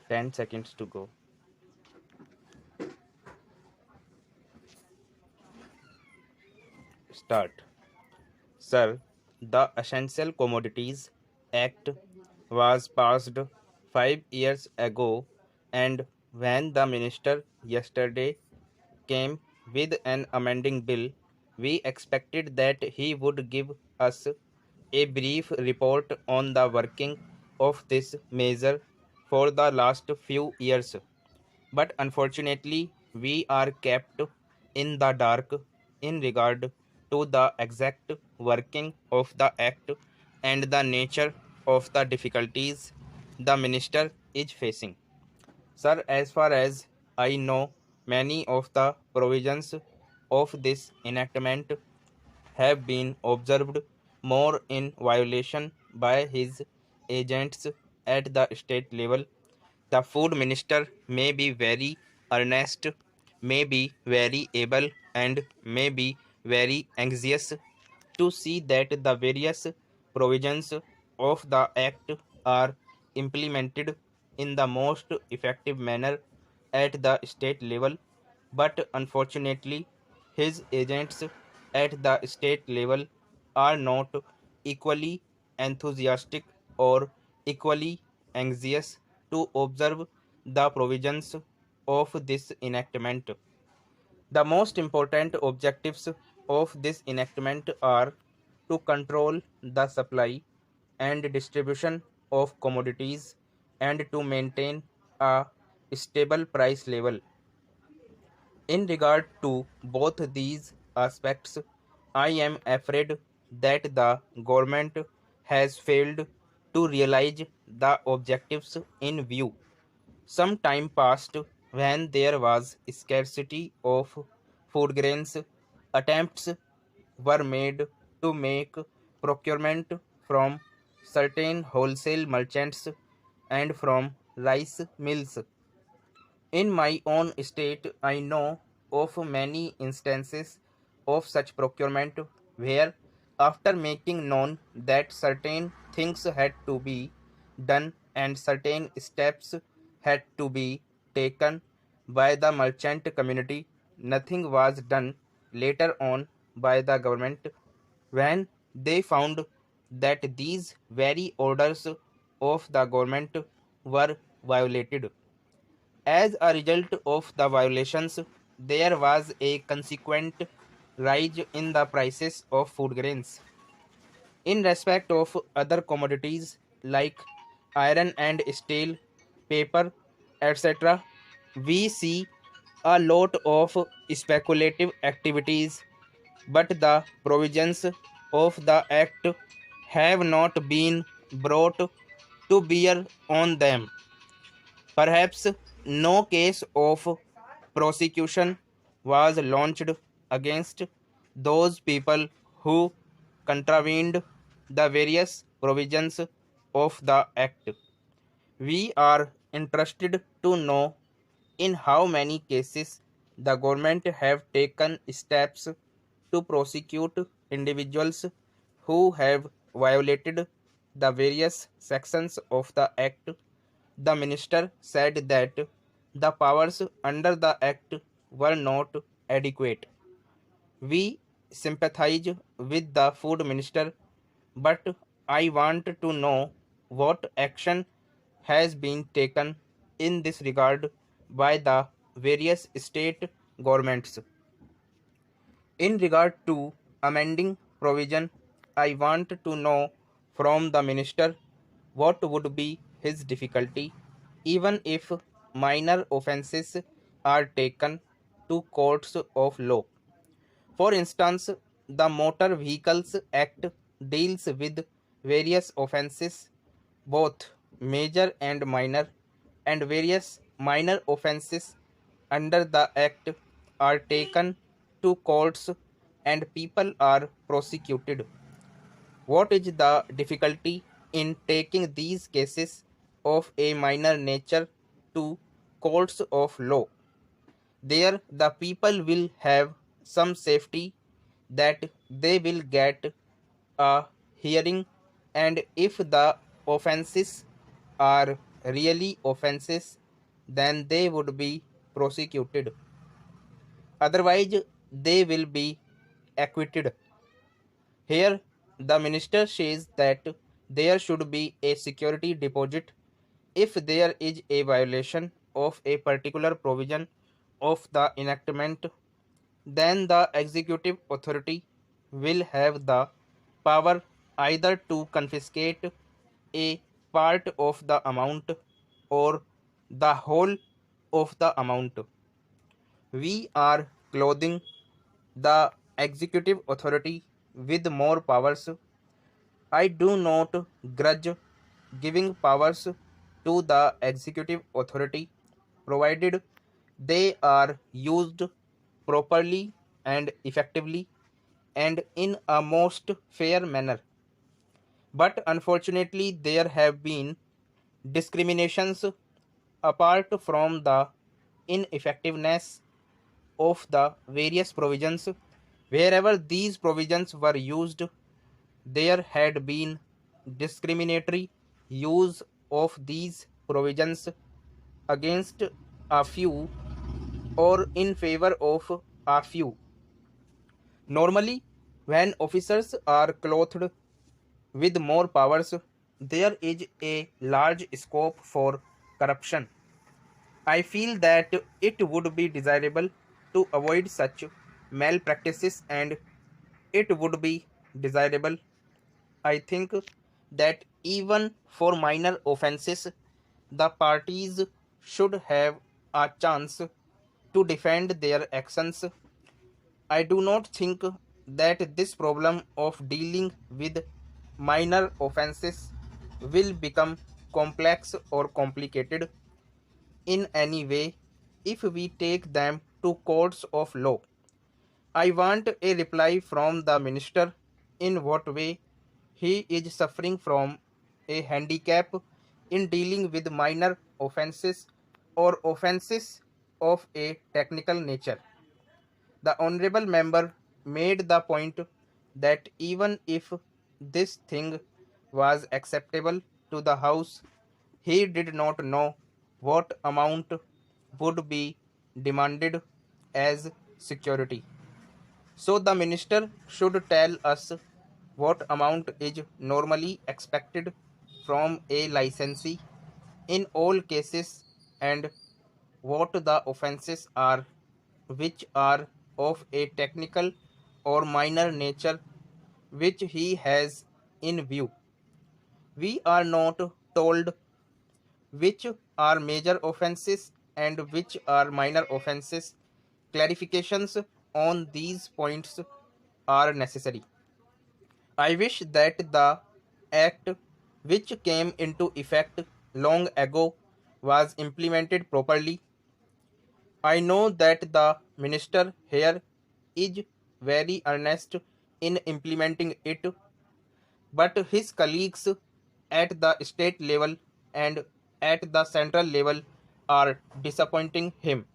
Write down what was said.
10 seconds to go. Start. Sir, the Essential Commodities Act was passed 5 years ago, and when the minister yesterday came with an amending bill, we expected that he would give us a brief report on the working of this measure for the last few years. But unfortunately, we are kept in the dark in regard to the exact working of the act and the nature of the difficulties the minister is facing. Sir, as far as I know, many of the provisions of this enactment have been observed more in violation by his agents at the state level. The food minister may be very earnest, may be very able, and may be very anxious to see that the various provisions of the Act are implemented in the most effective manner at the state level, but unfortunately, his agents at the state level are not equally enthusiastic or equally anxious to observe the provisions of this enactment. The most important objectives of this enactment are to control the supply and distribution of commodities and to maintain a stable price level. In regard to both these aspects, I am afraid that the government has failed to realize the objectives in view. Some time passed when there was scarcity of food grains. Attempts were made to make procurement from certain wholesale merchants and from rice mills. In my own state, I know of many instances of such procurement where, after making known that certain things had to be done and certain steps had to be taken by the merchant community, nothing was done later on by the government when they found that these very orders of the government were violated. As a result of the violations, there was a consequent rise in the prices of food grains. In respect of other commodities like iron and steel, paper, etc., we see a lot of speculative activities, but the provisions of the Act have not been brought to bear on them. Perhaps no case of prosecution was launched against those people who contravened the various provisions of the Act. We are interested to know in how many cases the government have taken steps to prosecute individuals who have violated the various sections of the Act. The minister said that the powers under the Act were not adequate. We sympathize with the food minister, but I want to know what action has been taken in this regard by the various state governments. In regard to amending provision, I want to know from the minister what would be his difficulty, even if minor offences are taken to courts of law. For instance, the Motor Vehicles Act deals with various offences, both major and minor, and various minor offences under the Act are taken to courts and people are prosecuted. What is the difficulty in taking these cases of a minor nature to courts of law? There, the people will have some safety that they will get a hearing, and if the offenses are really offenses, then they would be prosecuted. Otherwise, they will be acquitted. Here, the minister says that there should be a security deposit if there is a violation of a particular provision of the enactment. Then the executive authority will have the power either to confiscate a part of the amount or the whole of the amount. We are clothing the executive authority with more powers. I do not grudge giving powers to the executive authority, provided they are used properly and effectively and in a most fair manner. But unfortunately, there have been discriminations apart from the ineffectiveness of the various provisions. Wherever these provisions were used, there had been discriminatory use of these provisions against a few or in favor of a few. Normally, when officers are clothed with more powers, there is a large scope for corruption. I feel that it would be desirable to avoid such malpractices, and it would be desirable, I think, that even for minor offences, the parties should have a chance to defend their actions. I do not think that this problem of dealing with minor offences will become complex or complicated in any way if we take them to courts of law. I want a reply from the minister in what way he is suffering from a handicap in dealing with minor offences or offences of a technical nature. The honorable member made the point that even if this thing was acceptable to the House, he did not know what amount would be demanded as security. So the minister should tell us what amount is normally expected from a licensee in all cases and what the offences are which are of a technical or minor nature which he has in view. We are not told which are major offences and which are minor offences. Clarifications on these points are necessary. I wish that the act which came into effect long ago was implemented properly. I know that the minister here is very earnest in implementing it, but his colleagues at the state level and at the central level are disappointing him.